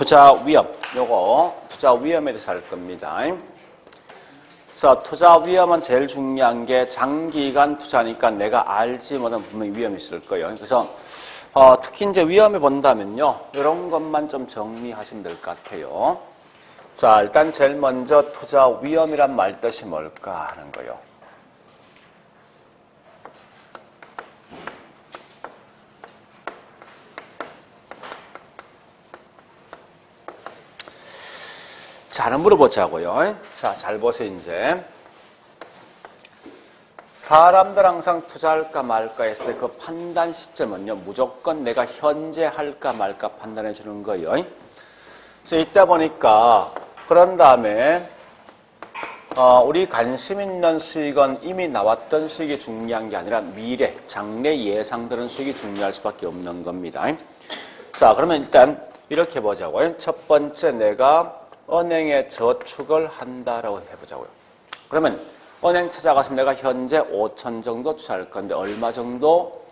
투자 위험, 요거 투자 위험에 대해서 할 겁니다. 그래서 투자 위험은 제일 중요한 게 장기간 투자니까 내가 알지 못하면 분명히 위험이 있을 거예요. 그래서 특히 이제 위험을 본다면요, 이런 것만 좀 정리하시면 될 것 같아요. 자, 일단 제일 먼저 투자 위험이란 말 뜻이 뭘까 하는 거예요. 자, 하나 물어보자고요. 자, 잘 보세요, 이제. 사람들 항상 투자할까 말까 했을 때 그 판단 시점은요, 무조건 내가 현재 할까 말까 판단해 주는 거예요. 그래서 이따 보니까, 그런 다음에, 우리 관심 있는 수익은 이미 나왔던 수익이 중요한 게 아니라 미래, 장래 예상되는 수익이 중요할 수밖에 없는 겁니다. 자, 그러면 일단 이렇게 보자고요. 첫 번째, 내가 은행에 저축을 한다라고 해보자고요. 그러면 은행 찾아가서 내가 현재 5천 정도 투자할 건데 얼마 정도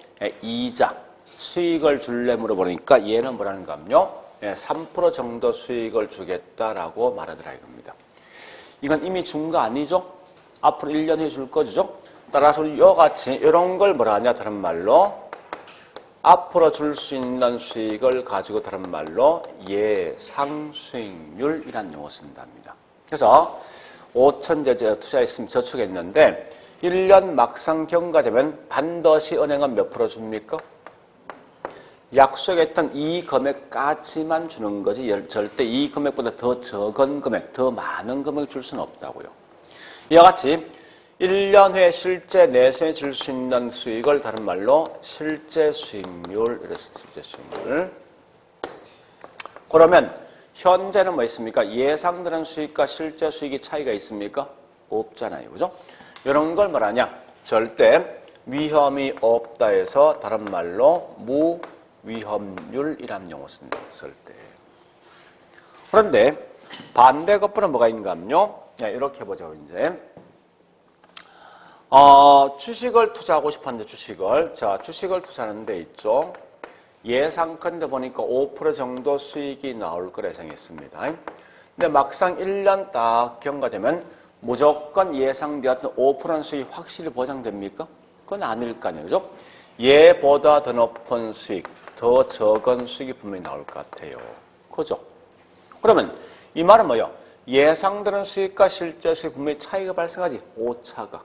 이자, 수익을 줄래 물어보니까 얘는 뭐라는가 하면요. 3% 정도 수익을 주겠다라고 말하더라 이겁니다. 이건 이미 준 거 아니죠? 앞으로 1년 후에 줄 거죠? 따라서 이와 같이 이런 걸 뭐라 하냐 다른 말로 앞으로 줄 수 있는 수익을 가지고 다른 말로 예상 수익률이라는 용어 쓴답니다. 그래서 5천제 투자했으면 저축했는데 1년 막상 경과되면 반드시 은행은 몇 프로 줍니까? 약속했던 이 금액까지만 주는 거지 절대 이 금액보다 더 적은 금액, 더 많은 금액을 줄 수는 없다고요. 이와 같이 1년 후에 실제 내수에 줄 수 있는 수익을 다른 말로 실제 수익률, 이랬어요. 실제 수익률. 그러면 현재는 뭐 있습니까? 예상되는 수익과 실제 수익이 차이가 있습니까? 없잖아요. 그죠? 이런 걸 말하냐? 절대 위험이 없다 해서 다른 말로 무위험률이라는 용어 쓴다. 쓸 때. 그런데 반대 거꾸로 뭐가 있는가 하면요. 이렇게 보죠, 이제. 주식을 투자하고 싶었는데 주식을 투자하는 데 있죠. 예상컨대 보니까 5% 정도 수익이 나올 거라 예상했습니다. 근데 막상 1년 딱 경과되면 무조건 예상되었던 5% 수익이 확실히 보장됩니까? 그건 아닐 거 아니에요. 그죠? 얘보다 더 높은 수익, 더 적은 수익이 분명히 나올 것 같아요. 그죠? 그러면 이 말은 뭐예요? 예상되는 수익과 실제 수익 분명히 차이가 발생하지. 오차가.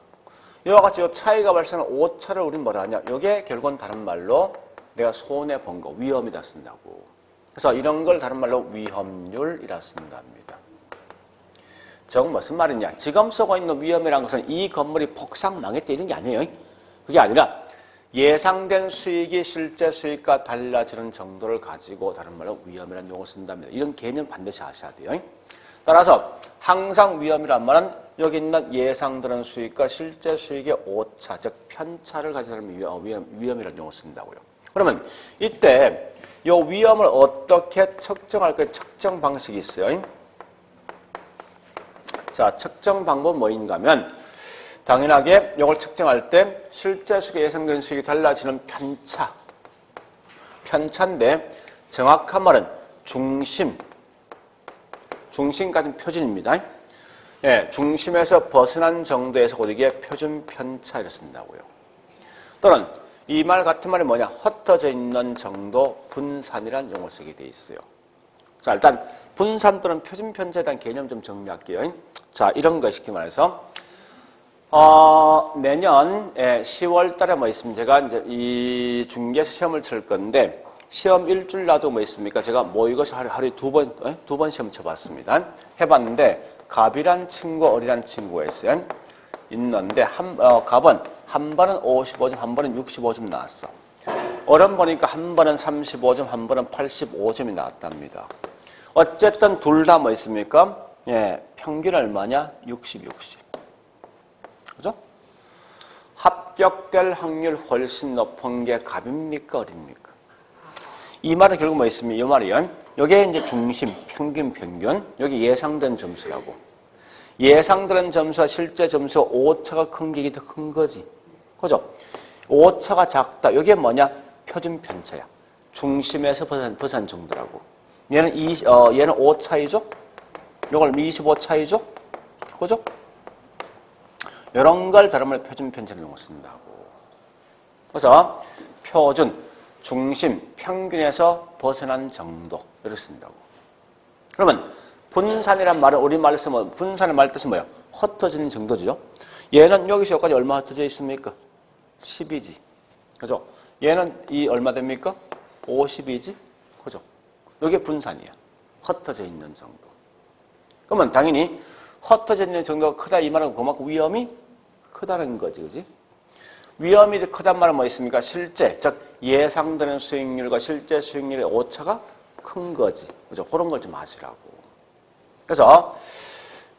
이와 같이 이 차이가 발생하는 오차를 우리는 뭐라 하냐? 이게 결국은 다른 말로 내가 손해본 거, 위험이다 쓴다고. 그래서 이런 걸 다른 말로 위험률이라 쓴답니다. 즉 무슨 말이냐? 지금 쓰고 있는 위험이라는 것은 이 건물이 폭삭 망했다 이런 게 아니에요. 그게 아니라 예상된 수익이 실제 수익과 달라지는 정도를 가지고 다른 말로 위험이라는 용어를 쓴답니다. 이런 개념 반드시 아셔야 돼요. 따라서 항상 위험이란 말은 여기 있는 예상되는 수익과 실제 수익의 오차, 즉 편차를 가지는 위험이라는 용어를 쓴다고요. 그러면 이때 이 위험을 어떻게 측정할까요? 측정 방식이 있어요. 자, 측정 방법은 뭐인가 하면 당연하게 이걸 측정할 때 실제 수익에 예상되는 수익이 달라지는 편차인데 정확한 말은 중심 같은 표준입니다. 예, 중심에서 벗어난 정도에서 곧 이게 표준 편차를 쓴다고요. 또는 이 말 같은 말이 뭐냐? 흩어져 있는 정도 분산이라는 용어를 쓰게 돼 있어요. 자, 일단 분산 또는 표준 편차에 대한 개념 좀 정리할게요. 자, 이런 거 쉽게 말해서 내년 10월 달에 뭐 있습니까? 제가 이제 이 중개에서 시험을 칠 건데 시험 일주일 놔두고 뭐 있습니까? 제가 모의고사 하루에 두 번 시험 쳐봤습니다. 해봤는데 갑이란 친구, 어리란 친구가 있어요. 있는데 갑은 한 번은 55점, 한 번은 65점 나왔어. 어른 보니까 한 번은 35점, 한 번은 85점이 나왔답니다. 어쨌든 둘 다 뭐 있습니까? 예, 평균 얼마냐? 60. 그죠? 합격될 확률 훨씬 높은 게 갑입니까? 어립니까? 이 말은 결국 뭐 있습니까? 이 말이요. 여기에 이제 중심, 평균, 여기 예상된 점수라고. 예상되는 점수와 실제 점수 오차가 큰 게 더 큰 거지. 그죠? 오차가 작다. 여기에 뭐냐? 표준 편차야. 중심에서 벗어난 정도라고. 얘는 5 차이죠? 요걸 25 차이죠? 그죠? 이런 걸 다름을 표준 편차를 이용해 쓴다고. 그래서 표준, 중심, 평균에서 벗어난 정도 이렇게 쓴다고. 그러면 분산이란 말은 우리말로 쓰면 분산의 말 뜻은 뭐예요? 흩어지는 정도죠. 얘는 여기서 여기까지 얼마 흩어져 있습니까? 10이지. 그죠? 얘는 이 얼마 됩니까? 50이지. 그죠? 이게 분산이야. 흩어져 있는 정도. 그러면 당연히 흩어져 있는 정도가 크다 이 말은 그만큼 위험이 크다는 거지. 그지? 위험이 크단 말은 뭐 있습니까? 실제, 즉 예상되는 수익률과 실제 수익률의 오차가 큰 거지. 그죠? 그런 걸 좀 아시라고. 그래서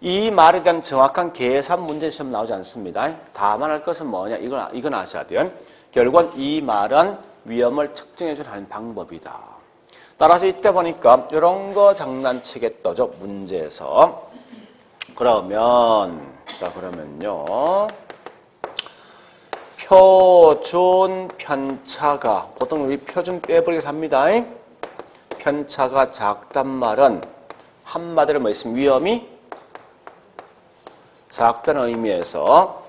이 말에 대한 정확한 계산 문제 시험 나오지 않습니다. 다만 할 것은 뭐냐? 이건 아셔야 돼요. 결국은 이 말은 위험을 측정해 주는 하는 방법이다. 따라서 이때 보니까 이런 거 장난치겠다죠. 문제에서. 그러면요. 표준 편차가 보통 우리 표준 빼버리기 합니다. 편차가 작단 말은 한마디로 뭐 있으면 위험이 작다는 의미에서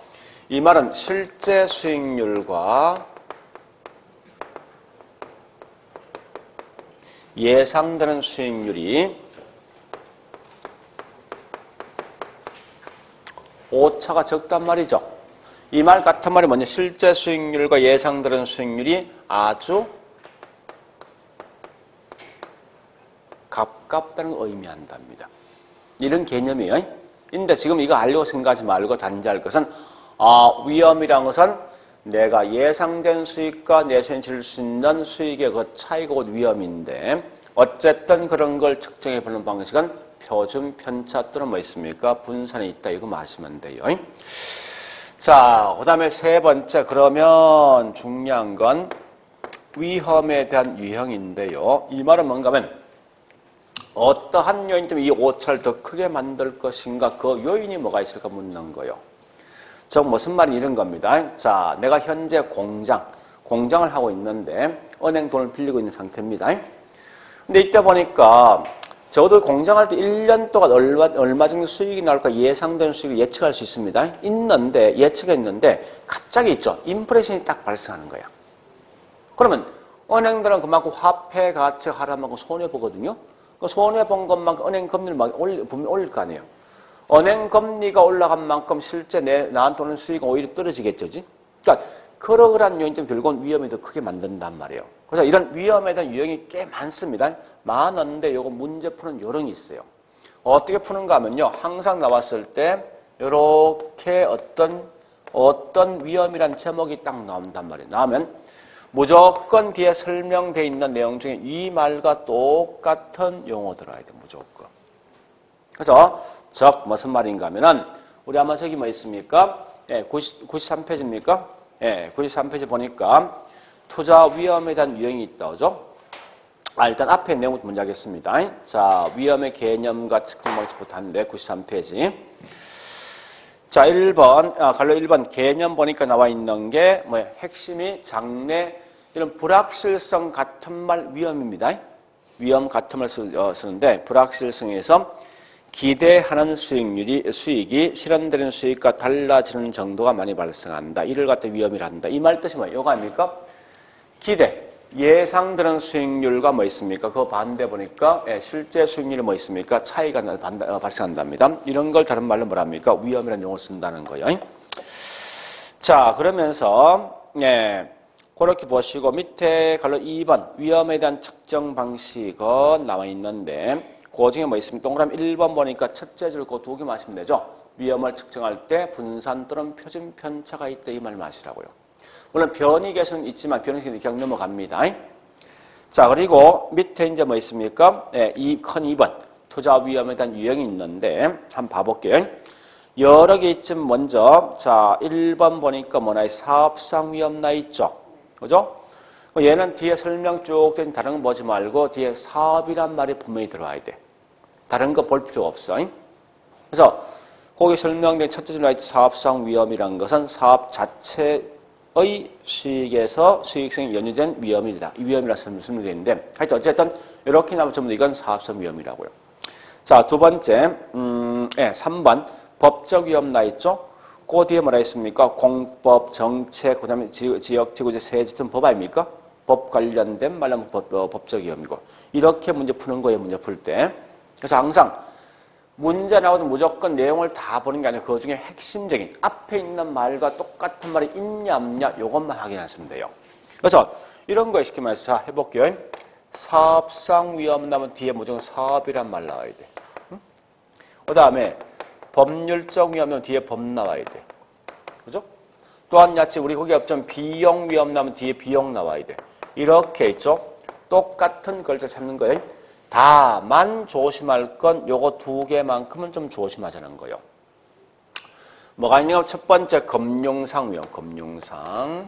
이 말은 실제 수익률과 예상되는 수익률이 오차가 적단 말이죠. 이 말 같은 말이 뭐냐? 실제 수익률과 예상되는 수익률이 아주 가깝다는 걸 의미한답니다. 이런 개념이에요. 근데 지금 이거 알려고 생각하지 말고 단지 할 것은 위험이라는 것은 내가 예상된 수익과 내수에 질 수 있는 수익의 그 차이가 곧 위험인데 어쨌든 그런 걸 측정해 보는 방식은 표준 편차 또는 뭐 있습니까? 분산이 있다. 이거 마시면 돼요. 자, 그 다음에 세 번째 그러면 중요한 건 위험에 대한 유형인데요. 이 말은 뭔가 하면 어떠한 요인 때문에 이 오차를 더 크게 만들 것인가 그 요인이 뭐가 있을까 묻는 거예요. 즉 무슨 말이 이런 겁니다. 자, 내가 현재 공장을 하고 있는데 은행 돈을 빌리고 있는 상태입니다. 근데 이때 보니까 저도 공장할 때 1년 동안 얼마 정도 수익이 나올까 예상되는 수익을 예측할 수 있습니다. 예측했는데 갑자기 있죠. 인플레이션이 딱 발생하는 거야. 그러면 은행들은 그만큼 화폐 가치 하락한 만큼 손해보거든요. 그 손해본 것만큼 은행 금리를 분명히 올릴 거 아니에요. 은행 금리가 올라간 만큼 실제 나한테 오는 수익은 오히려 떨어지겠죠. 그러니까 그러한 요인 때문에 결국은 위험이 더 크게 만든단 말이에요. 그래서 이런 위험에 대한 유형이 꽤 많습니다. 많은데 요거 문제 푸는 요령이 있어요. 어떻게 푸는가 하면요. 항상 나왔을 때 이렇게 어떤 위험이란 제목이 딱 나온단 말이에요. 나오면 무조건 뒤에 설명되어 있는 내용 중에 이 말과 똑같은 용어 들어야 돼. 무조건. 그래서 즉 무슨 말인가 하면은 우리 아마 저기 뭐 있습니까? 93페이지입니까? 93페이지 보니까 투자 위험에 대한 유형이 있다. 그죠? 일단 앞에 내용부터 먼저 하겠습니다. 자, 위험의 개념과 측정 방식부터 하는데 93페이지. 자, 1번, 갈로 1번 개념 보니까 나와 있는 게 뭐예요? 핵심이 장래 이런 불확실성 같은 말 위험입니다. 위험 같은 말 쓰는데 불확실성에서 기대하는 수익이 실현되는 수익과 달라지는 정도가 많이 발생한다. 이를 갖다 위험이라 한다. 이 말 뜻이 뭐예요? 이거 아닙니까? 기대, 예상되는 수익률과 뭐 있습니까? 그 반대 보니까 실제 수익률이 뭐 있습니까? 차이가 발생한답니다. 이런 걸 다른 말로 뭐랍니까? 위험이라는 용어를 쓴다는 거예요. 자, 그러면서 그렇게 보시고 밑에 갈로 2번 위험에 대한 측정 방식은 나와 있는데 그 중에 뭐 있습니까? 동그라미 1번 보니까 첫째 줄 그 두 개만 하시면 되죠. 위험을 측정할 때 분산 또는 표준 편차가 있다 이 말을 마시라고요. 물론 변이 계수는 있지만 변이 계수는 그냥 넘어갑니다. 자, 그리고 밑에 이제 뭐 있습니까? 큰 2번 투자 위험에 대한 유형이 있는데 한번 봐볼게요. 여러 개 있지만 먼저 자 1번 보니까 뭐나 사업상 위험 나 있죠. 그죠? 얘는 뒤에 설명 쭉 된 다른 거 보지 말고 뒤에 사업이란 말이 분명히 들어와야 돼. 다른 거 볼 필요 없어. 그래서 거기 설명된 첫째 줄 나이트 사업상 위험이란 것은 사업 자체의 수익에서 수익성이 연유된 위험이다. 이 위험이라 설명되어 있는데 하여튼 어쨌든 이렇게 나오면 전부 이건 사업성 위험이라고요. 자, 두 번째, 3번 법적 위험 나 있죠? 그 뒤에 뭐라 했습니까? 공법, 정책, 그 다음에 지역, 지구제, 세제 등 법 아닙니까? 법 관련된 말하면 법적 위험이고. 이렇게 문제 푸는 거예요, 문제 풀 때. 그래서 항상 문제 나오도 무조건 내용을 다 보는 게 아니라 그 중에 핵심적인 앞에 있는 말과 똑같은 말이 있냐 없냐 이것만 확인하시면 돼요. 그래서 이런 거에 쉽게 말해서 자, 해볼게요. 사업상 위험 나면 뒤에 무조건 사업이란 말 나와야 돼. 응? 그 다음에 법률적 위험 나면 뒤에 법 나와야 돼. 그죠? 또한 야채 우리 거기 없죠. 비용 위험 나면 뒤에 비용 나와야 돼. 이렇게 있죠. 똑같은 글자 찾는 거예요. 다만 조심할 건 요거 두 개만큼은 좀 조심하자는 거예요. 뭐가 있냐면 첫 번째 금융상 위험, 금융상.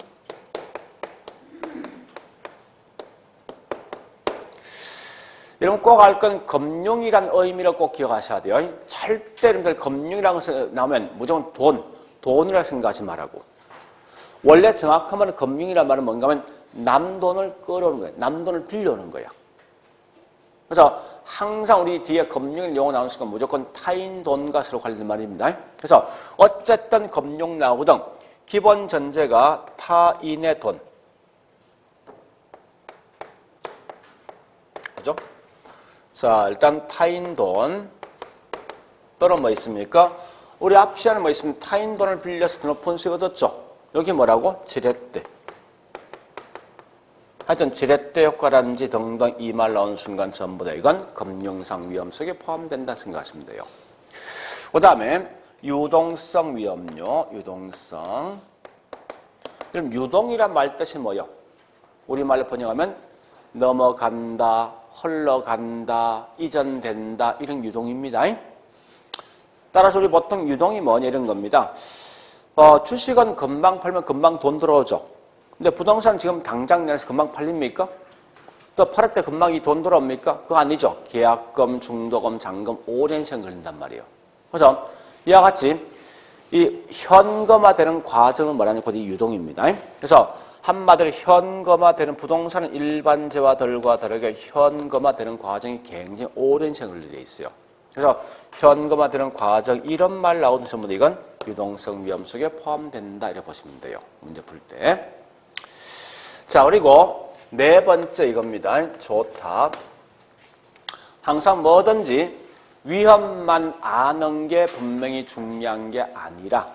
여러분 꼭 알 건 금융이란 의미를 꼭 기억하셔야 돼요. 절대 여러분들 금융이라는 것을 나오면 무조건 돈이라고 생각하지 말라고. 원래 정확한 말은 금융이란 말은 뭔가 하면 남 돈을 끌어오는 거예요. 남 돈을 빌려오는 거예요. 그래서 항상 우리 뒤에 금융 용어 나오는 순간 무조건 타인 돈과 서로 관련된 말입니다. 그래서 어쨌든 금융 나오거든 기본 전제가 타인의 돈. 그죠? 자, 일단 타인 돈 또는 뭐 있습니까? 우리 앞 시간에 뭐 있습니까? 타인 돈을 빌려서 높은 수익 얻었죠? 여기 뭐라고? 지렛대. 하여튼 지렛대 효과라든지 등등 이 말 나온 순간 전부 다 이건 금융상 위험 속에 포함된다 생각하시면 돼요. 그 다음에 유동성 위험요. 유동성. 그럼 유동이란 말 뜻이 뭐예요? 우리말로 번역하면 넘어간다, 흘러간다, 이전된다 이런 유동입니다. 따라서 우리 보통 유동이 뭐냐 이런 겁니다. 주식은 금방 팔면 금방 돈 들어오죠. 근데 부동산 지금 당장 내서 금방 팔립니까? 또 팔을 때 금방 이 돈 들어옵니까? 그거 아니죠. 계약금, 중도금, 잔금 오랜 시간 걸린단 말이에요. 그래서 이와 같이 이 현금화되는 과정은 뭐라냐? 곧 이 유동입니다. 그래서 한마디로 현금화되는 부동산은 일반재화들과 다르게 현금화되는 과정이 굉장히 오랜 시간 걸리게 있어요. 그래서 현금화되는 과정 이런 말 나오는 전부 이건 유동성 위험 속에 포함된다 이렇게 보시면 돼요. 문제 풀 때. 자, 그리고 네 번째 이겁니다. 좋다. 항상 뭐든지 위험만 아는 게 분명히 중요한 게 아니라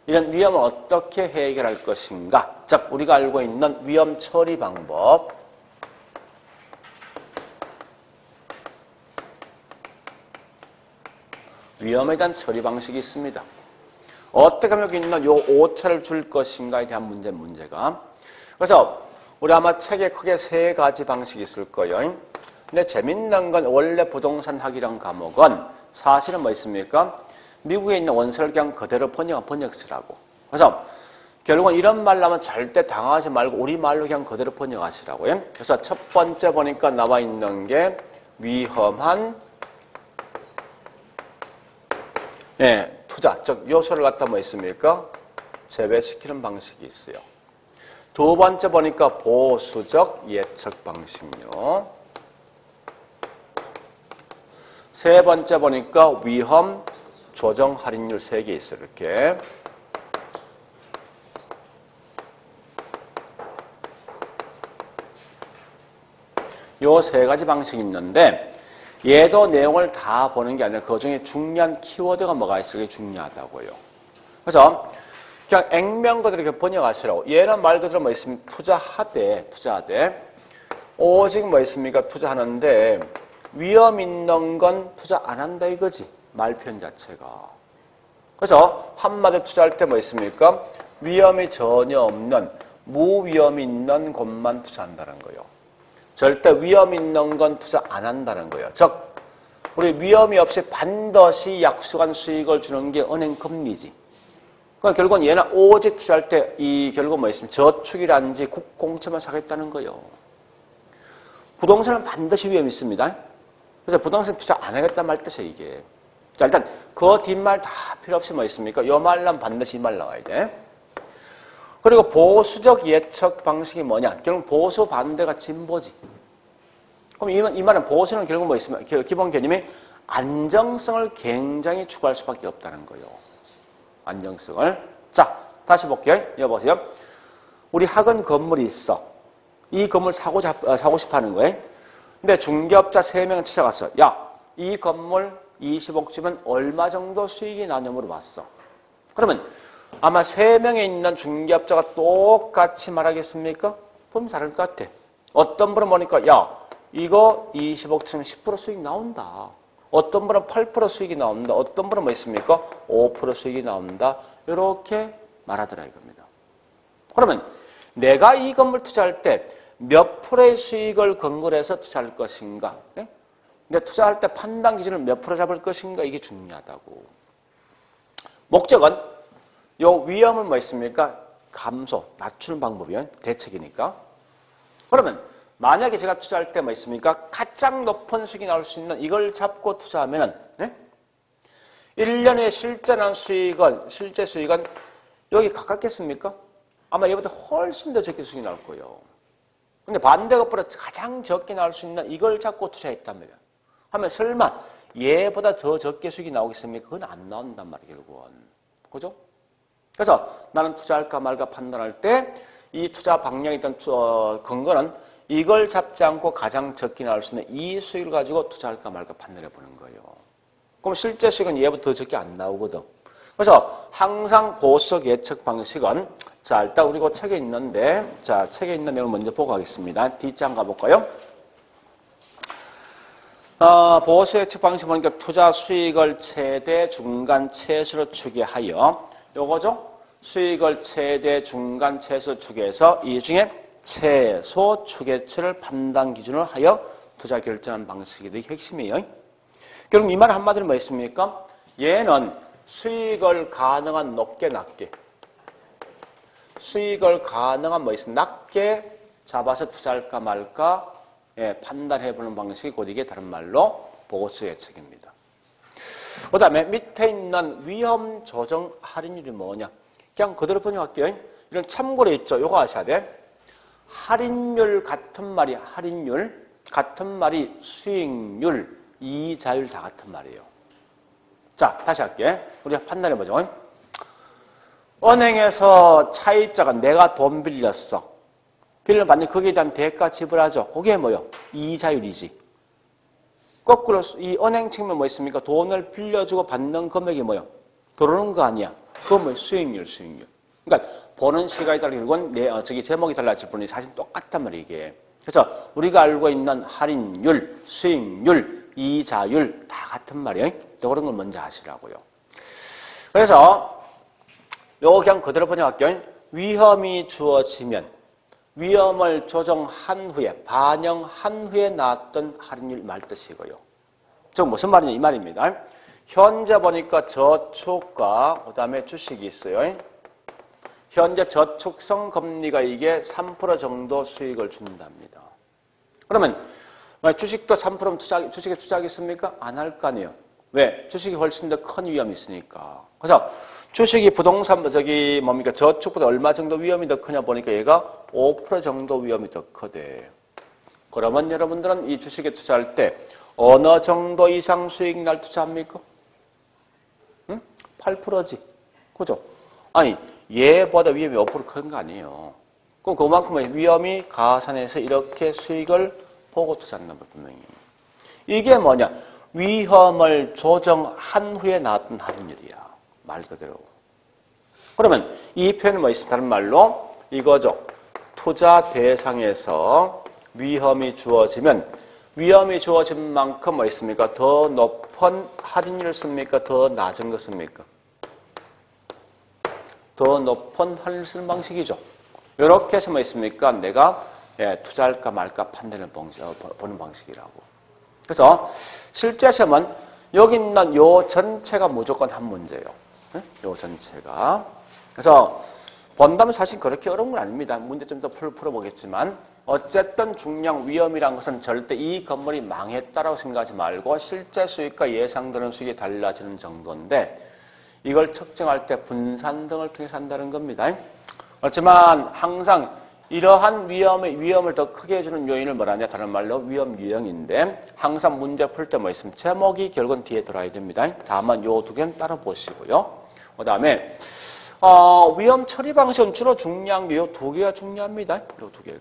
이런 위험을 어떻게 해결할 것인가. 즉, 우리가 알고 있는 위험 처리 방법. 위험에 대한 처리 방식이 있습니다. 어떻게 하면 여기 있는 요 오차를 줄 것인가에 대한 문제가. 그래서 우리 아마 책에 크게 세 가지 방식이 있을 거예요. 근데 재밌는 건 원래 부동산 학이란 과목은 사실은 뭐 있습니까? 미국에 있는 원서를 그냥 그대로 번역쓰라고. 그래서 결국은 이런 말 나면 절대 당하지 말고 우리말로 그냥 그대로 번역하시라고요. 그래서 첫 번째 보니까 나와 있는 게 위험한 투자, 즉 요소를 갖다 뭐 있습니까? 제외시키는 방식이 있어요. 두 번째 보니까 보수적 예측 방식요. 세 번째 보니까 위험 조정 할인율 3개 있어요. 이렇게. 요 세 가지 방식이 있는데 얘도 내용을 다 보는 게 아니라 그 중에 중요한 키워드가 뭐가 있어요? 그게 중요하다고요. 그래서 그냥 액면 그대로 이렇게 번역하시라고. 얘는 말 그대로 뭐 있습니까? 투자하되. 오직 뭐 있습니까? 투자하는데 위험 있는 건 투자 안 한다 이거지. 말편 자체가. 그래서 한마디로 투자할 때 뭐 있습니까? 위험이 전혀 없는 무위험 있는 곳만 투자한다는 거예요. 절대 위험 있는 건 투자 안 한다는 거예요. 즉 우리 위험이 없이 반드시 약속한 수익을 주는 게 은행 금리지. 그러니까 결국은 얘는 오직 투자할 때 이 결국 뭐 있으면 저축이라든지 국공채만 사겠다는 거예요. 부동산은 반드시 위험이 있습니다. 그래서 부동산 투자 안 하겠다 말 뜻이에요, 이게. 자, 일단 그 뒷말 다 필요 없이 뭐 있습니까? 요 말랑 반드시 이 말 나와야 돼. 그리고 보수적 예측 방식이 뭐냐? 결국 보수 반대가 진보지. 그럼 이 말은 보수는 결국 뭐 있으면 기본 개념이 안정성을 굉장히 추구할 수밖에 없다는 거예요. 안정성을. 자, 다시 볼게요. 여보세요. 우리 학원 건물이 있어. 이 건물 사고 싶어 하는 거예요. 근데 중개업자 3명을 찾아갔어. 야, 이 건물 20억 주면 얼마 정도 수익이 나냐 물어봤어. 그러면 아마 3명에 있는 중개업자가 똑같이 말하겠습니까? 보면 다를 것 같아. 어떤 분은 보니까 야, 이거 20억 치면 10% 수익 나온다. 어떤 분은 8% 수익이 나온다. 어떤 분은 뭐 있습니까? 5% 수익이 나온다. 이렇게 말하더라 이겁니다. 그러면 내가 이 건물 투자할 때 몇 프로의 수익을 근거로 해서 투자할 것인가? 네? 근데 투자할 때 판단 기준을 몇 프로 잡을 것인가? 이게 중요하다고. 목적은 요 위험은 뭐 있습니까? 감소, 낮추는 방법이요. 대책이니까. 그러면 만약에 제가 투자할 때 뭐 있습니까? 가장 높은 수익이 나올 수 있는 이걸 잡고 투자하면은 네? 1년에 실제 수익은 여기 가깝겠습니까? 아마 얘보다 훨씬 더 적게 수익이 나올 거예요. 근데 반대급부로 가장 적게 나올 수 있는 이걸 잡고 투자했단 말이야. 하면 설마 얘보다 더 적게 수익이 나오겠습니까? 그건 안 나온단 말이야, 결국은. 그죠? 그래서 나는 투자할까 말까 판단할 때 이 투자 방향이든 근거는 이걸 잡지 않고 가장 적게 나올 수 있는 이 수익을 가지고 투자할까 말까 판단해 보는 거예요. 그럼 실제 수익은 얘보다 더 적게 안 나오거든. 그래서 항상 보수적 예측 방식은 자, 일단 우리 그 책에 있는데 자, 책에 있는 내용을 먼저 보고 가겠습니다. 뒷장 가볼까요? 보수 예측 방식 보니까 투자 수익을 최대, 중간, 최소로 추계하여 요거죠? 수익을 최대, 중간, 최소 추계해서 이 중에 최소 추계치를 판단 기준으로 하여 투자 결정하는 방식이 이게 핵심이에요. 결국 이 말 한마디로 뭐 있습니까? 얘는 수익을 가능한 높게 낮게 수익을 가능한 뭐 있어 낮게 잡아서 투자할까 말까 판단해보는 방식이 곧 이게 다른 말로 보수 예측입니다. 그 다음에 밑에 있는 위험 조정 할인율이 뭐냐? 그냥 그대로 번역할게요. 이런 참고로 있죠. 요거 아셔야 돼. 할인율 같은 말이 할인율, 같은 말이 수익률, 이자율 다 같은 말이에요. 자, 다시 할게. 우리가 판단해보죠. 은행에서 차입자가 내가 돈 빌렸어. 빌려받는 거기에 대한 대가 지불하죠. 그게 뭐요? 이자율이지. 거꾸로 이 은행 측면 뭐 있습니까? 돈을 빌려주고 받는 금액이 뭐요? 들어오는 거 아니야. 그건 뭐 수익률. 그러니까 보는 시각이 달라 결국은 제목이 달라질 뿐이 사실 똑같단 말이에요, 이게. 그래서 우리가 알고 있는 할인율, 수익률, 이자율 다 같은 말이에요. 그런 걸 먼저 아시라고요. 그래서 요거 그냥 그대로 번역할게요. 위험이 주어지면 위험을 조정한 후에 반영한 후에 나왔던 할인율 말 뜻이고요. 즉 무슨 말이냐 이 말입니다. 현재 보니까 저축과 그다음에 주식이 있어요. 현재 저축성 금리가 이게 3% 정도 수익을 준답니다. 그러면 주식도 3% 주식에 투자하겠습니까? 안 할 거 아니에요. 왜? 주식이 훨씬 더 큰 위험이 있으니까. 그래서 주식이 부동산 뭡니까? 저축보다 얼마 정도 위험이 더 크냐 보니까 얘가 5% 정도 위험이 더 크대. 그러면 여러분들은 이 주식에 투자할 때 어느 정도 이상 수익 날 투자합니까? 응? 8%지. 그죠? 아니, 얘보다 위험이 5% 큰 거 아니에요. 그럼 그만큼의 위험이 가산해서 이렇게 수익을 보고 투자한다는 거 분명히. 이게 뭐냐? 위험을 조정한 후에 나왔던 할인율이야. 말 그대로. 그러면 이 표현은 뭐 있습니까? 다른 말로 이거죠. 투자 대상에서 위험이 주어지면 위험이 주어진 만큼 뭐 있습니까? 더 높은 할인율을 씁니까? 더 낮은 거 씁니까? 더 높은 할인율을 쓰는 방식이죠. 이렇게 해서 뭐 있습니까? 내가 투자할까 말까 판단을 보는 방식이라고. 그래서 실제 시험은 여기 있는 요 전체가 무조건 한 문제예요. 요 전체가. 그래서 본다면 사실 그렇게 어려운 건 아닙니다. 문제 좀 더 풀어보겠지만 어쨌든 중량 위험이란 것은 절대 이 건물이 망했다라고 생각하지 말고 실제 수익과 예상되는 수익이 달라지는 정도인데 이걸 측정할 때 분산 등을 통해서 한다는 겁니다. 그렇지만 항상 이러한 위험을 더 크게 해주는 요인을 뭐라냐? 다른 말로 위험 유형인데 항상 문제 풀 때 뭐 있으면 제목이 결국은 뒤에 들어야 됩니다. 다만 요 두 개는 따로 보시고요. 그 다음에 위험 처리 방식은 주로 중요한 게 요 두 개가 중요합니다. 요 두 개가.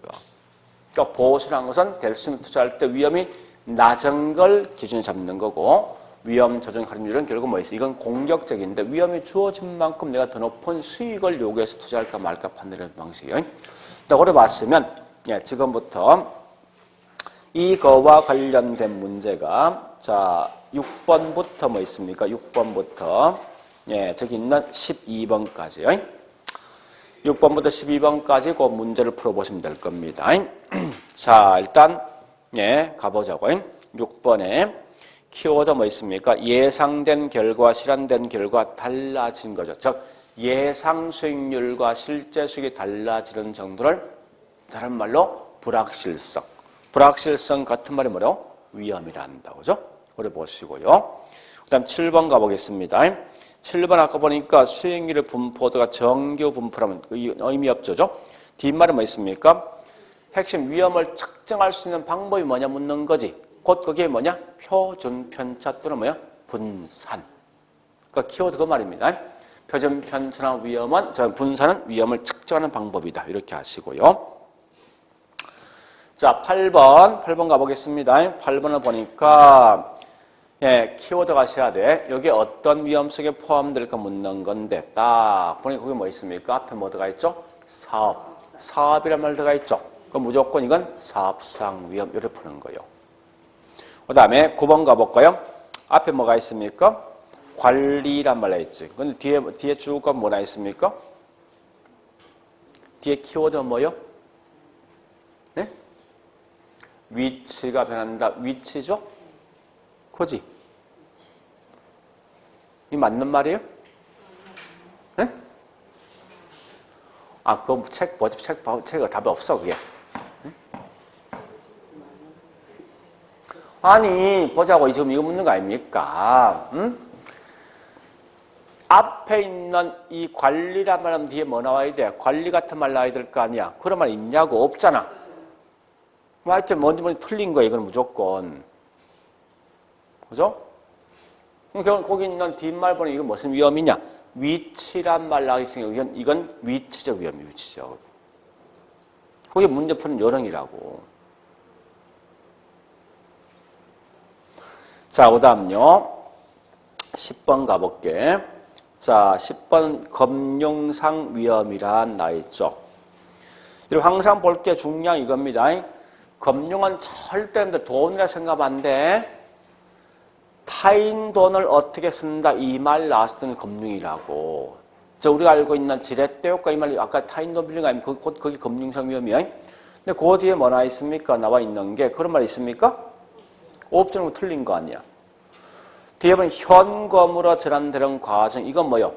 그러니까 보수라는 것은 될 수 있는 투자할 때 위험이 낮은 걸 기준에 잡는 거고 위험 조정 할인율은 결국 뭐 있어? 이건 공격적인데 위험이 주어진 만큼 내가 더 높은 수익을 요구해서 투자할까 말까 판단하는 방식이에요. 자, 오래 봤으면 지금부터 이거와 관련된 문제가 자 6번부터 뭐 있습니까? 6번부터 저기 있는 12번까지요. 6번부터 12번까지 그 문제를 풀어보시면 될 겁니다. 자, 일단 가보자고요. 6번에 키워드 뭐 있습니까? 예상된 결과, 실현된 결과 달라진 거죠. 즉 예상 수익률과 실제 수익이 달라지는 정도를 다른 말로 불확실성. 불확실성 같은 말이 뭐라고? 위험이라 한다고. 그죠? 그래 보시고요. 그 다음 7번 가보겠습니다. 7번 아까 보니까 수익률의 분포도가 정규 분포라면 의미 없죠. 뒷말은 뭐 있습니까? 핵심 위험을 측정할 수 있는 방법이 뭐냐 묻는 거지. 곧 그게 뭐냐? 표준 편차 또는 뭐야? 분산. 그러니까 키워드 그 말입니다. 표준 편차나 분산은 위험을 측정하는 방법이다. 이렇게 하시고요. 자, 8번 가보겠습니다. 8번을 보니까 키워드가 하셔야 돼. 여기 어떤 위험 속에 포함될까 묻는 건데 딱 보니까 거기 뭐 있습니까? 앞에 뭐 들어가 있죠? 사업이란 말 들어가 있죠. 그럼 무조건 이건 사업상 위험 이렇게 푸는 거예요. 그 다음에 9번 가볼까요? 앞에 뭐가 있습니까? 관리란 말이 있지. 근데 뒤에 쭉 가면 뭐가 있습니까? 뒤에 키워드가 뭐요? 네? 위치가 변한다. 위치죠? 그지? 이 맞는 말이에요? 네? 그거 책에 답이 없어, 그게. 네? 아니, 보자고. 지금 이거 묻는 거 아닙니까? 응? 앞에 있는 이 관리란 말하면 뒤에 뭐 나와야 돼? 관리 같은 말 나와야 될 거 아니야? 그런 말 있냐고? 없잖아. 하여튼 뭔지 틀린 거야, 이건 무조건. 그죠? 그럼 거기 있는 뒷말 보니 이건 무슨 위험이냐? 위치란 말 나와 있으니까 이건 위치적 위험이에요, 위치적. 그게 문제 푸는 요령이라고. 자, 그 다음요. 10번 가볼게. 자, 10번 금융상 위험이란 나 있죠. 그리고 항상 볼 게 중요한 이겁니다. 금융은 절대 돈이라 생각 안 돼. 타인 돈을 어떻게 쓴다 이 말 나왔을 때는 금융이라고. 저 우리가 알고 있는 지렛대효과 이 말 아까 타인 돈 빌린 거 아니면 거기 금융상 위험이야. 근데 그 뒤에 뭐 나와 있습니까? 나와 있는 게 그런 말 있습니까? 없잖아. 틀린 거 아니야. 뒤에 보면 현금으로 전환되는 과정 이건 뭐요?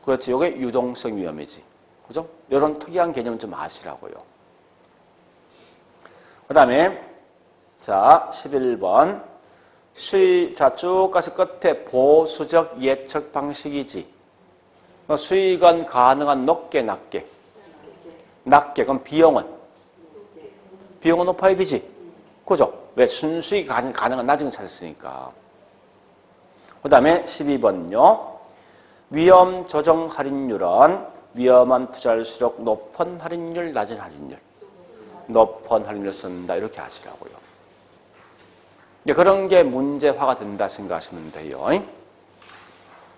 그렇지. 이게 유동성 위험이지. 그죠? 이런 특이한 개념 좀 아시라고요. 그 다음에 자 11번 자, 쭉 가서 끝에 보수적 예측 방식이지. 수익은 가능한 높게 낮게. 그럼 비용은 높아야 되지. 그죠? 왜? 순수익이 가능한 낮은 걸 찾았으니까. 그 다음에 12번요. 위험 조정 할인율은 위험한 투자일수록 높은 할인율, 낮은 할인율. 높은 할인율 쓴다. 이렇게 하시라고요. 그런 게 문제화가 된다 생각하시면 돼요.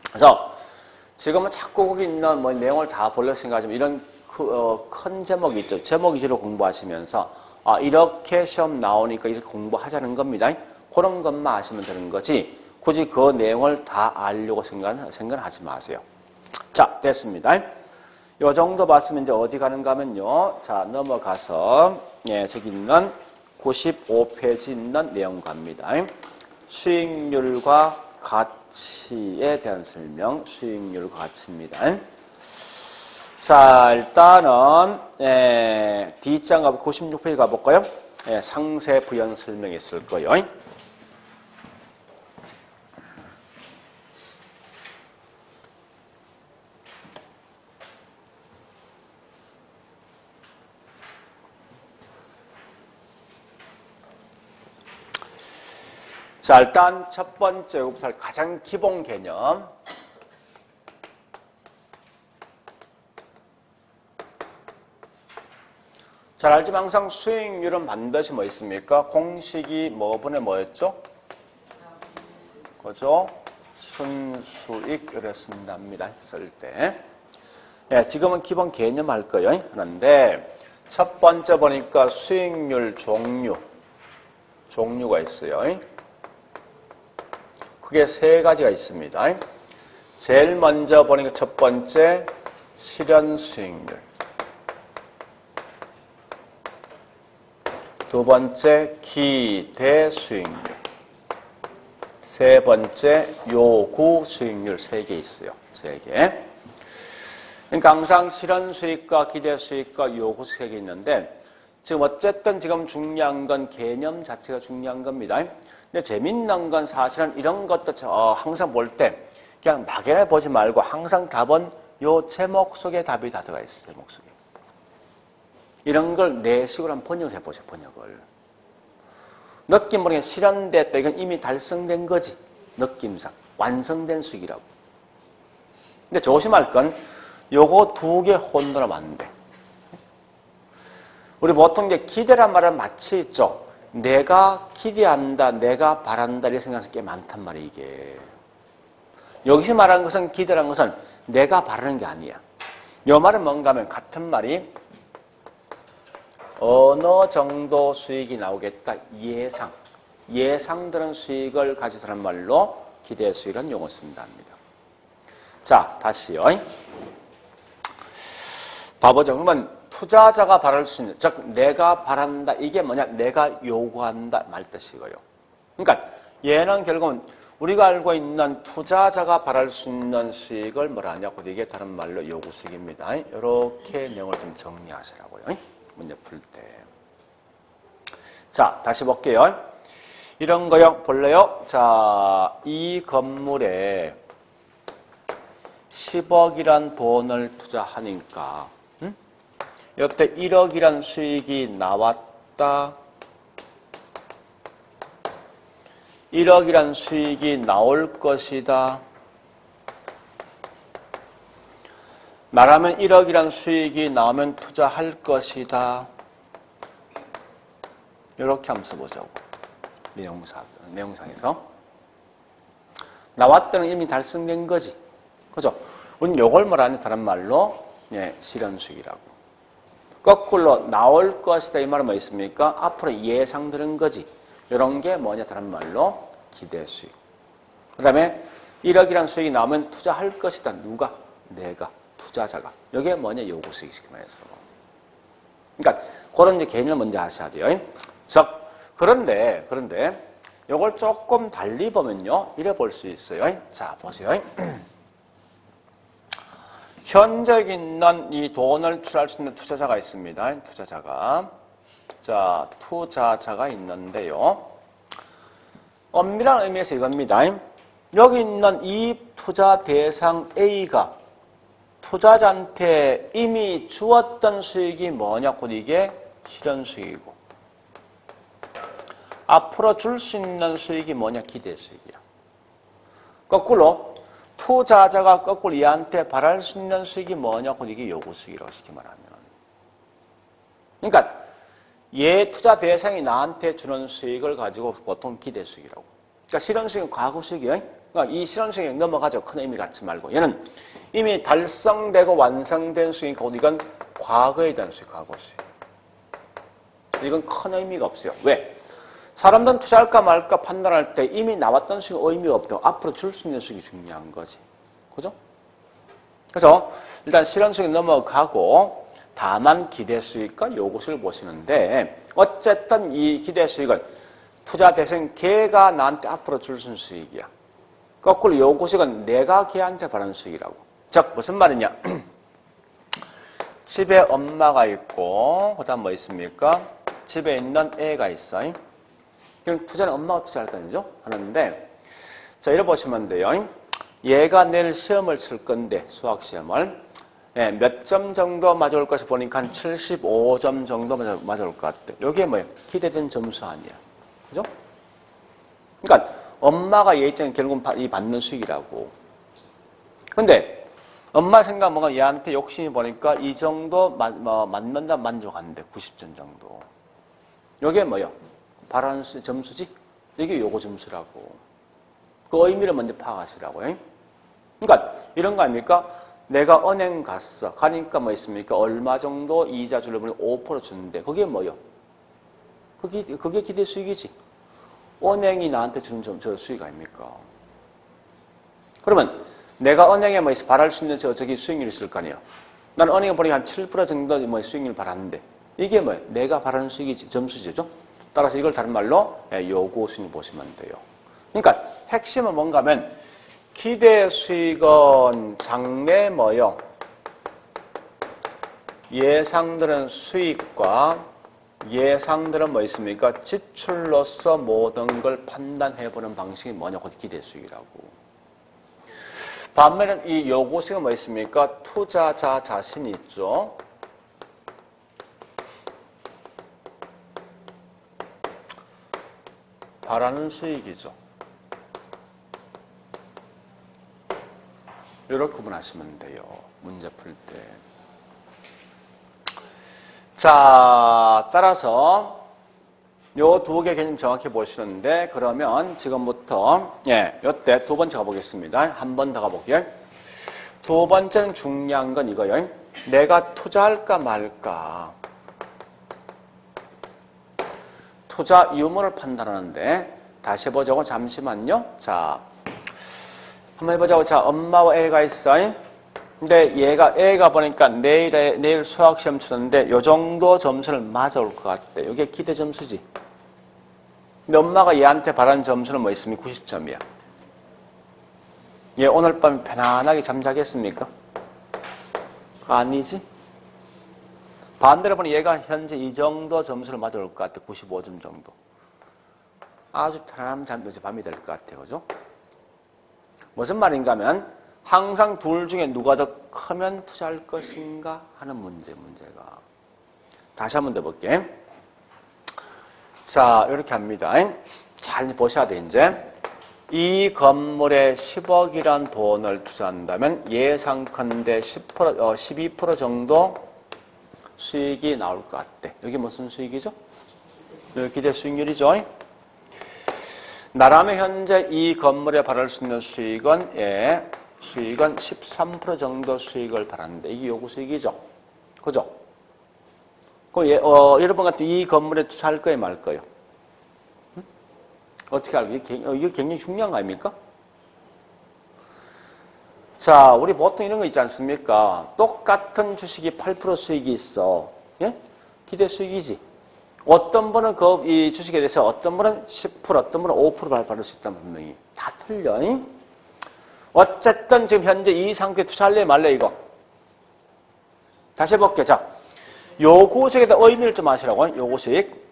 그래서 지금은 자꾸 거기 있는 내용을 다 보려고 생각하시면 이런 큰 제목이 있죠. 제목 위주로 공부하시면서 이렇게 시험 나오니까 이렇게 공부하자는 겁니다. 그런 것만 아시면 되는 거지 굳이 그 내용을 다 알려고 생각하지 마세요. 자, 됐습니다. 요 정도 봤으면 이제 어디 가는가 하면요. 자, 넘어가서 저기 있는 95페이지 있는 내용 갑니다. 수익률과 가치에 대한 설명, 수익률과 가치입니다. 자, 일단은 D장 96페이지 가볼까요? 상세 부연 설명이 있을 거예요. 자, 일단 첫 번째 요거부터 가장 기본 개념. 잘 알지만 항상 수익률은 반드시 뭐 있습니까? 공식이 뭐분의 뭐였죠? 그죠? 순수익을 쓴답니다. 쓸 때. 예, 지금은 기본 개념 할 거예요. 그런데 첫 번째 보니까 수익률 종류가 있어요. 그게 세 가지가 있습니다. 제일 먼저 보니까 첫 번째 실현 수익률. 두 번째 기대 수익률. 세 번째 요구 수익률. 세 개 있어요. 세 개. 그러니까 항상 실현 수익과 기대 수익과 요구 수익이 있는데 지금 어쨌든 지금 중요한 건 개념 자체가 중요한 겁니다. 근데 재밌는 건 사실은 이런 것도 항상 볼 때 그냥 막연히 보지 말고 항상 답은 요 제목 속에 답이 다 들어가 있어요. 제목 속에. 이런 걸 내 식으로 한번 번역을 해보세요. 번역을. 느낌 모르게 실현됐다. 이건 이미 달성된 거지. 느낌상. 완성된 수익이라고. 근데 조심할 건 요거 두 개 혼돈하면 안 돼. 우리 보통 이제 기대란 말은 마치 있죠. 내가 기대한다, 내가 바란다 이렇게 생각하는 게 많단 말이에요. 이게. 여기서 말하는 것은 기대라는 것은 내가 바라는 게 아니야. 이 말은 뭔가 하면 같은 말이 어느 정도 수익이 나오겠다. 예상되는 수익을 가지고라는 말로 기대 수익은 용어 쓴답니다. 자, 다시요. 봐보죠. 그러면 투자자가 바랄 수 있는, 즉 내가 바란다. 이게 뭐냐? 내가 요구한다 말 뜻이고요. 그러니까 얘는 결국은 우리가 알고 있는 투자자가 바랄 수 있는 수익을 뭐라 하냐고 이게 다른 말로 요구 수익입니다. 이렇게 내용을 좀 정리하시라고요. 문제 풀 때. 자, 다시 볼게요. 이런 거요. 볼래요? 자, 이 건물에 10억이란 돈을 투자하니까 이때 1억이란 수익이 나왔다. 1억이란 수익이 나올 것이다. 말하면 1억이란 수익이 나오면 투자할 것이다. 이렇게 한번 써보자고. 내용상에서. 나왔다는 이미 달성된 거지. 그죠? 우린 요걸 말하는 다른 말로 실현수익이라고. 거꾸로 나올 것이다 이 말은 뭐 있습니까? 앞으로 예상되는 거지. 이런 게 뭐냐 다른 말로 기대수익. 그 다음에 1억이라는 수익이 나오면 투자할 것이다. 누가? 내가. 투자자가. 이게 뭐냐 요구수익 쉽게 말해서. 그러니까 그런 이제 개념을 먼저 아셔야 돼요. 즉 그런데 이걸 조금 달리 보면요. 이래 볼 수 있어요. 자, 보세요. 현재 있는 이 돈을 투자할 수 있는 투자자가 있습니다. 투자자가. 자, 투자자가 있는데요. 엄밀한 의미에서 이겁니다. 여기 있는 이 투자 대상 A가 투자자한테 이미 주었던 수익이 뭐냐고 이게 실현 수익이고 앞으로 줄 수 있는 수익이 뭐냐 기대 수익이야. 거꾸로 투자자가 거꾸로 얘한테 바랄 수 있는 수익이 뭐냐고 이게 요구 수익이라고 쉽게 말하면. 그러니까 얘 투자 대상이 나한테 주는 수익을 가지고 보통 기대 수익이라고. 그러니까 실현 수익은 과거 수익이에요. 그러니까 이 실현 수익에 넘어가죠. 큰 의미 갖지 말고. 얘는 이미 달성되고 완성된 수익이니까 이건 과거에 대한 수익, 과거 수익. 이건 큰 의미가 없어요. 왜? 사람들은 투자할까 말까 판단할 때 이미 나왔던 수익은 의미가 없다고 앞으로 줄 수 있는 수익이 중요한 거지. 그죠? 그래서 일단 실현 수익이 넘어가고 다만 기대 수익과 요구 수익을 보시는데 어쨌든 이 기대 수익은 투자 대상 걔가 나한테 앞으로 줄 수 있는 수익이야. 거꾸로 요구 수익은 내가 걔한테 바라는 수익이라고. 즉 무슨 말이냐? 집에 엄마가 있고 그다음 뭐 있습니까? 집에 있는 애가 있어요. 그럼 투자는 엄마가 투자할 거 아니죠? 하는데 자 이래 보시면 돼요. 얘가 내일 시험을 칠 건데 수학 시험을 몇 점 정도 맞아올 것이 보니까 한 75점 정도 맞아올 것 같아. 이게 뭐예요? 기대된 점수 아니야. 그죠? 그러니까 엄마가 얘 입장에 결국은 이 받는 수익이라고. 근데 엄마 생각 뭔가 얘한테 욕심이 보니까 이 정도 맞는다 만족하는데 90점 정도. 이게 뭐요? 바라는 점수지? 이게 요거 점수라고. 그 의미를 먼저 파악하시라고. 그러니까 이런 거 아닙니까? 내가 은행 갔어. 가니까 뭐 있습니까? 얼마 정도 이자 주려면 5% 주는데 그게 뭐요? 그게 기대 수익이지. 은행이 나한테 주는 저 수익 아닙니까? 그러면 내가 은행에 뭐 바랄 수 있는 저기 수익률이 있을 거 아니에요. 난 은행에 보니까 한 7% 정도 뭐 수익률 바랐는데 이게 뭐예요? 내가 바라는 수익이지, 점수죠. 따라서 이걸 다른 말로 요구 수익 보시면 돼요. 그러니까 핵심은 뭔가 하면 기대 수익은 장래 뭐요? 예상되는 수익과 예상되는 뭐 있습니까? 지출로서 모든 걸 판단해보는 방식이 뭐냐? 곧 기대 수익이라고. 반면에 이 요구 수익은 뭐 있습니까? 투자자 자신이 있죠. 바라는 수익이죠. 이렇게 구분하시면 돼요. 문제 풀 때. 자, 따라서 요 두 개 개념 정확히 보시는데 그러면 지금부터 요때 두 번째 가보겠습니다. 한 번 더 가볼게요. 두 번째는 중요한 건 이거예요. 내가 투자할까 말까. 투자 유무를 판단하는데 다시 해보자고. 잠시만요. 자, 한번 해보자고. 자, 엄마와 애가 있어요. 근데 애가 보니까 내일 수학시험 치는데 요 정도 점수를 맞아올 것 같대. 이게 기대 점수지. 근데 엄마가 얘한테 바라는 점수는 뭐 있습니까? 90점이야. 얘 오늘 밤 편안하게 잠자겠습니까? 아니지. 반대로 보니 얘가 현재 이 정도 점수를 맞아올 것 같아. 95점 정도. 아주 편안한 밤이 될 것 같아요. 그죠? 무슨 말인가 하면 항상 둘 중에 누가 더 크면 투자할 것인가 하는 문제가. 다시 한번 더 볼게. 자, 이렇게 합니다. 잘 보셔야 돼, 이제. 이 건물에 10억이란 돈을 투자한다면 예상컨대 12% 정도 수익이 나올 것 같대. 여기 무슨 수익이죠? 여기 기대 수익률이죠. 나라면 현재 이 건물에 바랄 수 있는 수익은 13% 정도 수익을 바라는데 이게 요구 수익이죠. 그죠? 여러분 같은 이 건물에 투자할 거예요, 말 거예요? 어떻게 알고? 이게 굉장히 중요한 거 아닙니까? 자, 우리 보통 이런 거 있지 않습니까? 똑같은 주식이 8% 수익이 있어. 예? 기대 수익이지. 어떤 분은 이 주식에 대해서 어떤 분은 10%, 어떤 분은 5% 받을 수 있다면 분명히. 다 틀려. 어쨌든 지금 현재 이 상태에 투자할래 말래 이거. 다시 해볼게요. 자, 요구식에 대한 의미를 좀 아시라고. 요구식.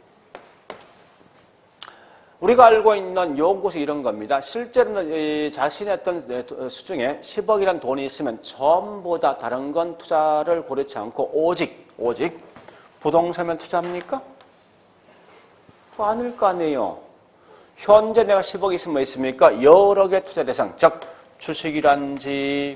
우리가 알고 있는 요구식 이런 겁니다. 실제로는 자신의 어떤 수중에 10억이라는 돈이 있으면 전부 다 다른 건 투자를 고려치 않고 오직 부동산에 투자합니까? 아닐 거 아니에요. 현재 내가 10억 있으면 뭐 있습니까? 여러 개 투자 대상, 즉 주식이란지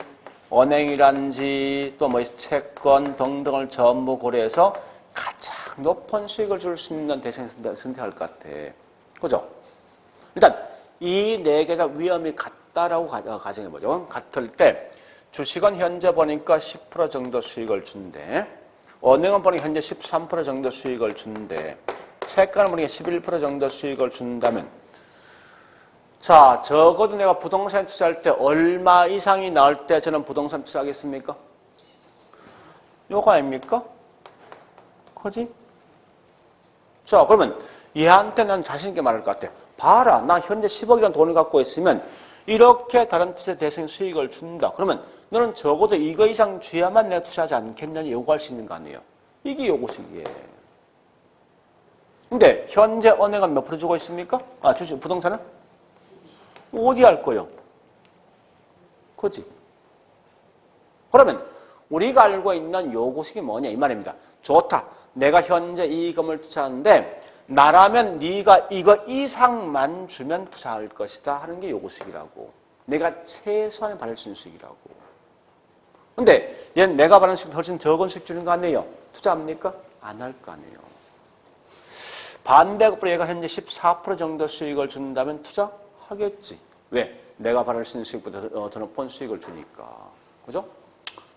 은행이란지 또 뭐 채권 등등을 전부 고려해서 가장 높은 수익을 줄 수 있는 대상을 선택할 것 같아. 그죠? 일단 이 네 개가 위험이 같다라고 가정해보죠. 같을 때 주식은 현재 보니까 10% 정도 수익을 준대. 은행은 보니까 현재 13% 정도 수익을 준대. 채권은 보니까 11% 정도 수익을 준다면 자, 적어도 내가 부동산 투자할 때 얼마 이상이 나올 때 저는 부동산 투자하겠습니까? 요거 아닙니까? 그지? 자, 그러면 얘한테 난 자신있게 말할 것 같아. 봐라, 나 현재 10억이라는 돈을 갖고 있으면 이렇게 다른 투자 대상 수익을 준다. 그러면 너는 적어도 이거 이상 줘야만 내가 투자하지 않겠느냐 요구할 수 있는 거 아니에요. 이게 요구식이에요. 근데 현재 은행은 몇 프로 주고 있습니까? 주식, 부동산은? 어디 할 거요? 그지? 그러면 우리가 알고 있는 요구식이 뭐냐 이 말입니다. 좋다. 내가 현재 이 건물 투자하는데 나라면 네가 이거 이상만 주면 투자할 것이다 하는 게 요구식이라고. 내가 최소한에 받을 수 있는 수익이라고. 근데 얘는 내가 받는 수익 훨씬 적은 수익 주는 거 아니에요? 투자합니까? 안 할 거 아니에요. 반대급부로 얘가 현재 14% 정도 수익을 준다면 투자하겠지. 왜? 내가 받을 수 있는 수익보다 더 높은 수익을 주니까. 그죠?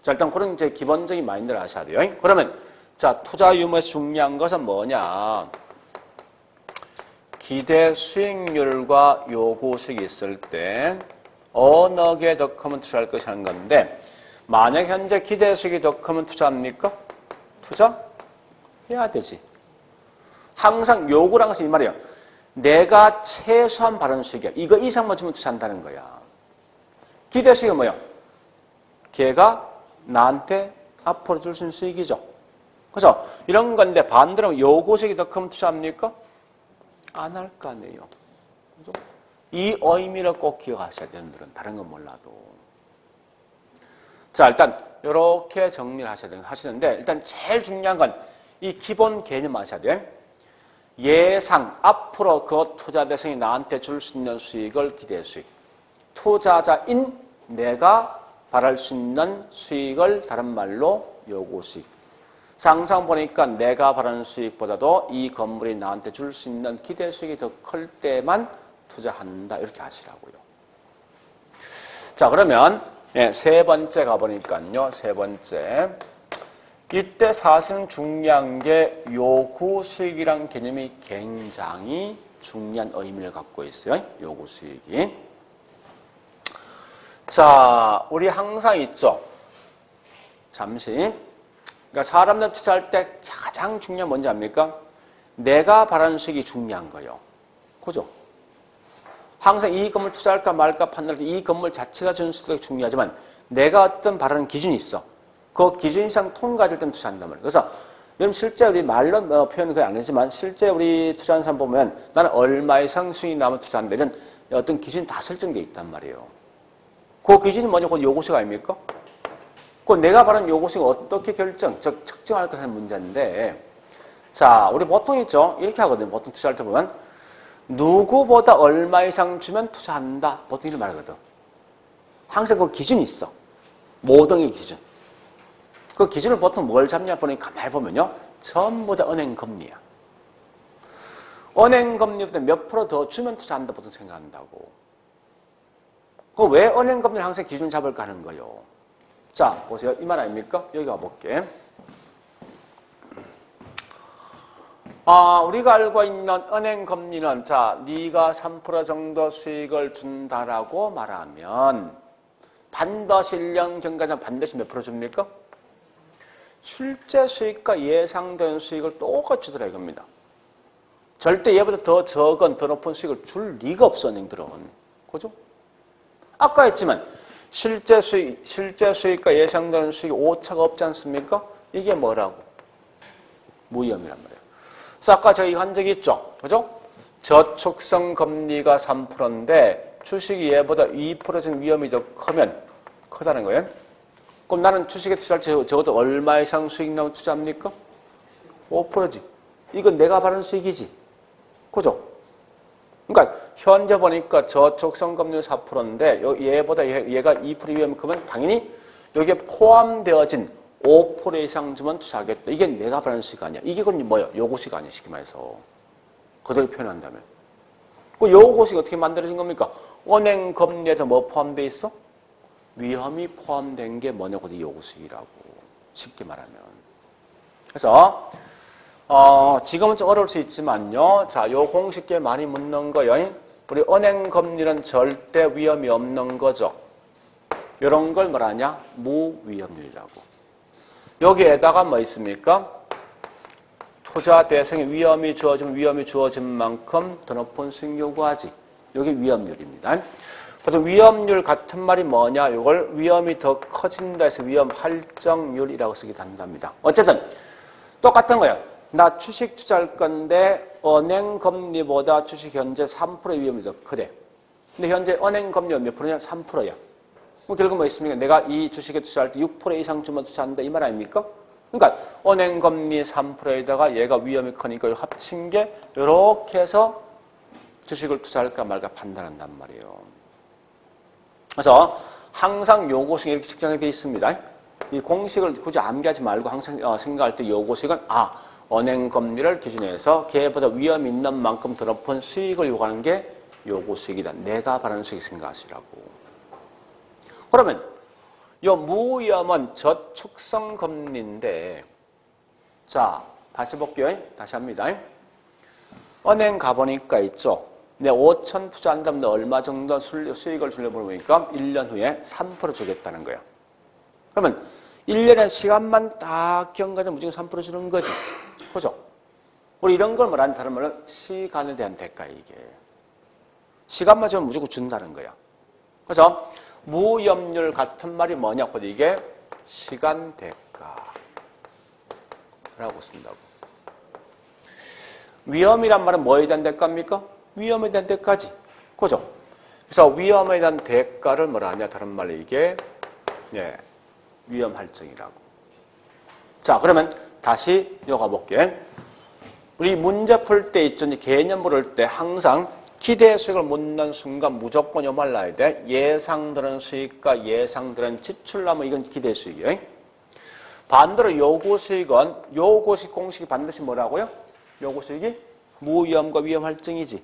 자, 일단 그런 이제 기본적인 마인드를 아셔야 돼요. 그러면, 자, 투자 유무에서 중요한 것은 뭐냐? 기대 수익률과 요구 수익이 있을 때 어느 게 더 크면 투자할 것이 하는 건데, 만약 현재 기대 수익이 더 크면 투자합니까? 투자해야 되지. 항상 요구라는 것은 이 말이에요. 내가 최소한 바른 수익이야. 이거 이상만 주면 투자한다는 거야. 기대 수익은 뭐야? 걔가 나한테 앞으로 줄 수 있는 수익이죠. 그래서 이런 건데 반대로 요구 수익이 더 크면 투자합니까? 안 할 거 아니에요. 그죠? 이 의미를 꼭 기억하셔야 돼요. 여러분들은 다른 건 몰라도. 자, 일단 이렇게 정리를 하시는데 일단 제일 중요한 건 이 기본 개념 아셔야 돼요. 예상, 앞으로 그 투자 대상이 나한테 줄 수 있는 수익을 기대 수익. 투자자인 내가 바랄 수 있는 수익을 다른 말로 요구 수익. 항상 보니까 내가 바라는 수익보다도 이 건물이 나한테 줄 수 있는 기대 수익이 더 클 때만 투자한다. 이렇게 하시라고요. 자, 그러면 세 번째 가보니까요. 세 번째. 이때 사실은 중요한 게 요구 수익이란 개념이 굉장히 중요한 의미를 갖고 있어요. 요구 수익이. 자, 우리 항상 있죠. 잠시. 그러니까 사람들 투자할 때 가장 중요한 뭔지 압니까? 내가 바라는 수익이 중요한 거예요. 그죠? 항상 이 건물 투자할까 말까 판단할 때 이 건물 자체가 주는 수익이 중요하지만 내가 어떤 바라는 기준이 있어. 그 기준 이상 통과될 때는 투자한단 말이에요. 그래서 여러분 실제 우리 말로 표현은 거의 안 하지만 실제 우리 투자하는 사람 보면 나는 얼마 이상 수익이 나면 투자한다. 이런 어떤 기준이 다 설정되어 있단 말이에요. 그 기준이 뭐냐? 그 요구수익 아닙니까? 그 내가 바라는 요구수익을 어떻게 즉 측정할까 하는 문제인데 자, 우리 보통 있죠? 이렇게 하거든요. 보통 투자할 때 보면 누구보다 얼마 이상 주면 투자한다. 보통 이렇게 말하거든. 항상 그 기준이 있어. 모든 게 기준. 그 기준을 보통 뭘 잡냐 보니까 가만히 보면요. 전부 다 은행 금리야. 은행 금리보다 몇 프로 더 주면 투자한다 보통 생각한다고. 그 왜 은행 금리를 항상 기준 잡을까 하는 거예요. 자, 보세요. 이 말 아닙니까? 여기 와볼게. 우리가 알고 있는 은행 금리는 자, 네가 3% 정도 수익을 준다라고 말하면 반드시 1년 경과는 반드시 몇 프로 줍니까? 실제 수익과 예상된 수익을 똑같이 주더라 이겁니다. 절대 얘보다 더 적은 더 높은 수익을 줄 리가 없어 은행들은. 그죠? 아까 했지만 실제 수익과 예상되는 수익이 오차가 없지 않습니까? 이게 뭐라고? 무위험이란 말이에요. 그래서 아까 저희 한 적이 있죠. 그죠? 저축성 금리가 3%인데 주식이 얘보다 2% 정도 위험이 더 크면 크다는 거예요. 그럼 나는 주식에 투자할 때 적어도 얼마 이상 수익 나면 투자합니까? 5%지. 이건 내가 바라는 수익이지. 그죠? 그러니까 현재 보니까 저축성 금리는 4%인데 얘보다 얘가 2% 위험이 크면 당연히 여기에 포함되어진 5% 이상 주면 투자하겠다. 이게 내가 바라는 수익 아니야. 이게 그럼 뭐야? 요구수익 아니야. 쉽게 말해서. 그대로 표현한다면. 그 요구수익 어떻게 만들어진 겁니까? 은행 금리에서 뭐 포함되어 있어? 위험이 포함된 게 뭐냐고 요구수익이라고. 쉽게 말하면. 그래서 지금은 좀 어려울 수 있지만요. 자, 요 공식계 많이 묻는 거요. 우리 은행 금리는 절대 위험이 없는 거죠. 이런 걸 뭐라냐? 무위험률이라고. 여기에다가 뭐 있습니까? 투자 대상에 위험이 주어진 만큼 더 높은 수익 요구하지. 이게 위험률입니다. 보통 위험률 같은 말이 뭐냐? 이걸 위험이 더 커진다 해서 위험 할정률이라고 쓰기도 한답니다. 어쨌든 똑같은 거예요. 나 주식 투자할 건데 은행 금리보다 주식 현재 3%의 위험이 더 크대. 근데 현재 은행 금리가 몇 프로냐? 3%야. 그럼 결국 뭐 있습니까? 내가 이 주식에 투자할 때 6% 이상 주면 투자한다 이 말 아닙니까? 그러니까 은행금리 3%에다가 얘가 위험이 크니까 합친 게 이렇게 해서 주식을 투자할까 말까 판단한단 말이에요. 그래서 항상 요고식이 이렇게 측정이 되어 있습니다. 이 공식을 굳이 암기하지 말고 항상 생각할 때 요고식은 은행금리를 기준해서 걔보다 위험이 있는 만큼 더 높은 수익을 요구하는 게 요고식이다. 내가 바라는 수익 생각하시라고. 그러면 요 무위험은 저축성 금리인데, 자, 다시 볼게요. 다시 합니다. 은행 가보니까 있죠. 내 5천 투자한다면 얼마 정도 수익을 주려고 보니까 1년 후에 3% 주겠다는 거예요. 그러면 1년의 시간만 딱 경과하면 무조건 3% 주는 거지. 그죠? 우리 이런 걸 말하는 다른 말로 시간에 대한 대가, 이게. 시간만 주면 무조건 준다는 거야. 그래서 무위험률 같은 말이 뭐냐고, 이게 시간 대가라고 쓴다고. 위험이란 말은 뭐에 대한 대가입니까? 위험에 대한 대가지. 그죠? 그래서 위험에 대한 대가를 뭐라 하냐, 다른 말로 이게 위험 할증이라고. 자, 그러면 다시 이어가 볼게. 우리 문제 풀 때 있죠. 개념 부를 때 항상 기대 수익을 묻는 순간 무조건 요 말 나야 돼. 예상되는 수익과 예상되는 지출 나면 이건 기대 수익이에요. 반대로 요구 수익은 요구식 공식이 반드시 뭐라고요? 요구 수익이 무위험과 위험 할증이지.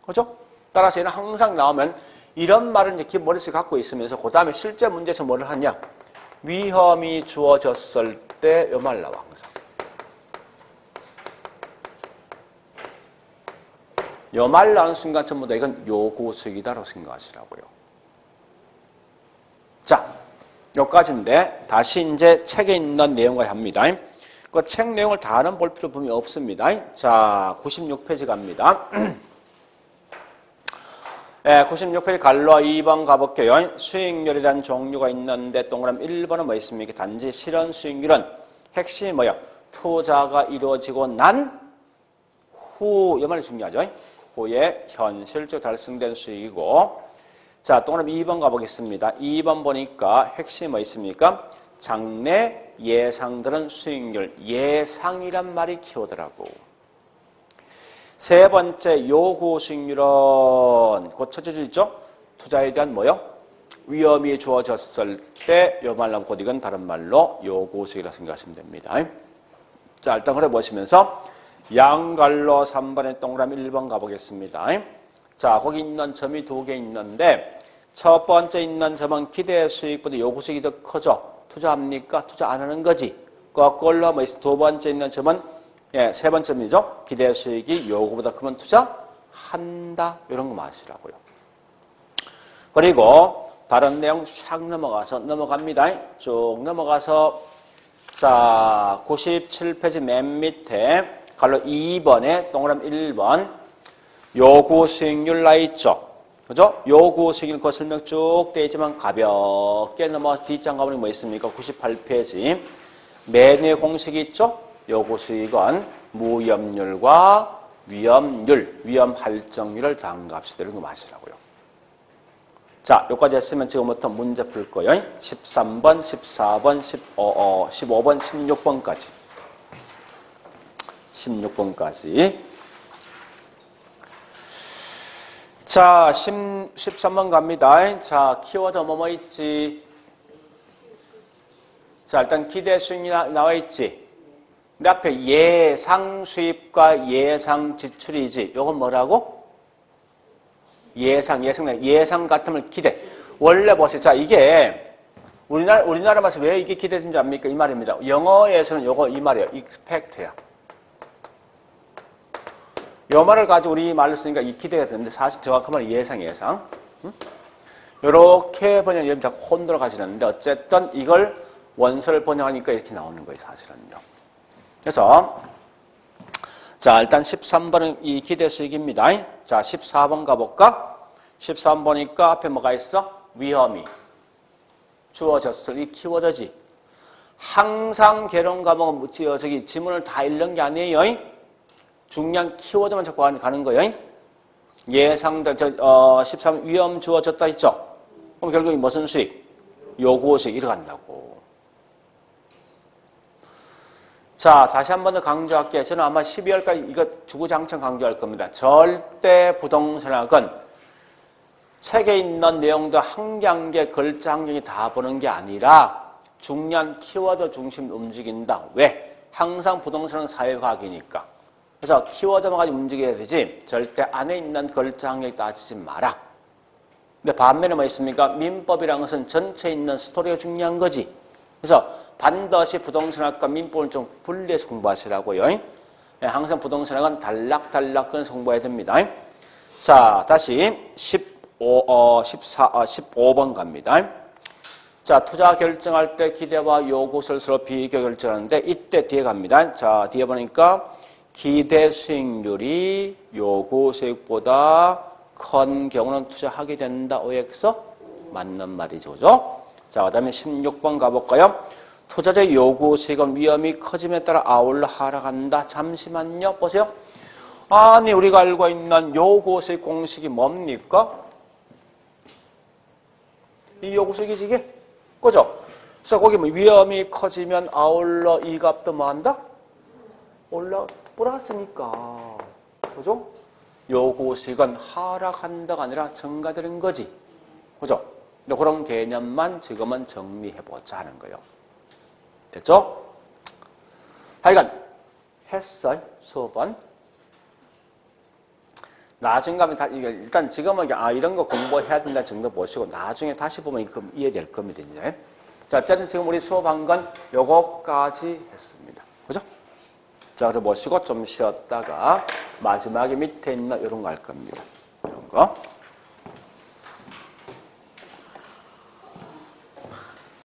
그죠? 따라서 얘는 항상 나오면 이런 말을 이제 머릿속에 갖고 있으면서 그 다음에 실제 문제에서 뭐를 하냐? 위험이 주어졌을 때 요 말 나와 항상. 요 말 나온 순간 전부 다 이건 요구수익이다라고 생각하시라고요. 자, 요까지인데 다시 이제 책에 있는 내용과 합니다. 그 책 내용을 다는 볼 필요 분명히 없습니다. 자, 96페이지 갑니다. 96페이지 갈로 2번 가볼게요. 수익률이라는 종류가 있는데 동그라미 1번은 뭐 있습니까? 단지 실현 수익률은 핵심이 뭐야? 투자가 이루어지고 난 후, 이 말이 중요하죠. 후에 현실적으로 달성된 수익이고, 자, 동그라미 2번 가보겠습니다. 2번 보니까 핵심이 뭐 있습니까? 장래 예상되는 수익률, 예상이란 말이 키워드라고. 세 번째 요구 수익률은 곧 첫째 줄 있죠? 투자에 대한 뭐요? 위험이 주어졌을 때 요 말로 곧 이건 다른 말로 요구 수익이라고 생각하시면 됩니다. 자, 일단 그래 보시면서 양갈로 3번의 동그라미 1번 가보겠습니다. 자, 거기 있는 점이 두 개 있는데 첫 번째 있는 점은 기대 수익보다 요구 수익이 더 커져. 투자합니까? 투자 안 하는 거지. 그걸로 뭐 두 번째 있는 점은 세 번째이죠. 기대 수익이 요구보다 크면 투자한다. 이런 거 마시라고요. 그리고 다른 내용 샥 넘어갑니다. 쭉 넘어가서 자, 97페이지 맨 밑에 갈로 2번에 동그라미 1번 요구 수익률 나 있죠. 그죠? 요구 수익률 그 설명 쭉 돼 있지만 가볍게 넘어가서 뒷장 가보니 뭐 있습니까? 98페이지 매매 공식이 있죠? 요구 수익은 무위험률과 위험률, 위험 할증률을 더한 값이 되는 거 마시라고요. 자, 여기까지 했으면 지금부터 문제 풀 거예요. 13번, 14번, 15번, 16번까지. 16번까지. 자, 13번 갑니다. 자, 키워드 뭐뭐 있지? 자, 일단 기대 수익이 나와 있지? 근데 앞에 예상 수입과 예상 지출이지. 이건 뭐라고? 예상 같으면 기대. 원래 보세요. 자, 이게 우리나라 말에서 왜 이게 기대된지 압니까? 이 말입니다. 영어에서는 요거 이 말이에요. expect야. 요 말을 가지고 우리 말을 쓰니까 이 기대가 되는데 사실 정확한 말은 예상. 응? 요렇게 번역하면 자꾸 혼돌아 가시는데 어쨌든 이걸 원서를 번역하니까 이렇게 나오는 거예요, 사실은요. 그래서 자, 일단 13번은 이 기대 수익입니다. 자, 14번 가볼까? 14번 보니까 앞에 뭐가 있어? 위험이 주어졌을 이 키워드지. 항상 개론 과목은 저기 지문을 다 읽는 게 아니에요. 중요한 키워드만 자꾸 가는 거예요. 예상된 13번 위험 주어졌다 했죠. 그럼 결국 무슨 수익? 요구 수익 이렇게 간다고. 자, 다시 한 번 더 강조할게요. 저는 아마 12월까지 이거 주구장창 강조할 겁니다. 절대 부동산학은 책에 있는 내용도 한 개 한 개 글자 한 개이 다 보는 게 아니라 중요한 키워드 중심 움직인다. 왜? 항상 부동산은 사회과학이니까. 그래서 키워드만 가지고 움직여야 되지 절대 안에 있는 글자 한 개 따지지 마라. 근데 반면에 뭐 있습니까? 민법이라는 것은 전체에 있는 스토리가 중요한 거지. 그래서 반드시 부동산학과 민법을 좀 분리해서 공부하시라고요. 네, 항상 부동산학은 단락단락 그런 공부해야 됩니다. 자, 다시 15번 갑니다. 자, 투자 결정할 때 기대와 요구를 서로 비교 결정하는데 이때 뒤에 갑니다. 자, 뒤에 보니까 기대 수익률이 요구 수익보다 큰 경우는 투자하게 된다. OX 맞는 말이죠. 그죠? 자, 그 다음에 16번 가볼까요? 투자자의 요구 수익은 위험이 커짐에 따라 아울러 하락한다. 잠시만요. 보세요. 아니, 우리가 알고 있는 요구 수익 공식이 뭡니까? 이 요구 수익이지 이게? 그죠? 그래서 거기 뭐 위험이 커지면 아울러 이 값도 뭐 한다? 플러스니까. 그죠? 요구 수익은 하락한다가 아니라 증가되는 거지. 그죠? 근데 그런 개념만 지금은 정리해보자 하는 거예요. 됐죠? 하여간 했어요. 수업은. 나중에 가면 다, 일단 지금은 이런 거 공부해야 된다 정도 보시고 나중에 다시 보면 이해될 겁니다. 이제. 자, 어쨌든 지금 우리 수업한 건 요거까지 했습니다. 그죠? 자, 그래 보시고 좀 쉬었다가 마지막에 밑에 있는 이런 거 할 겁니다. 이런 거.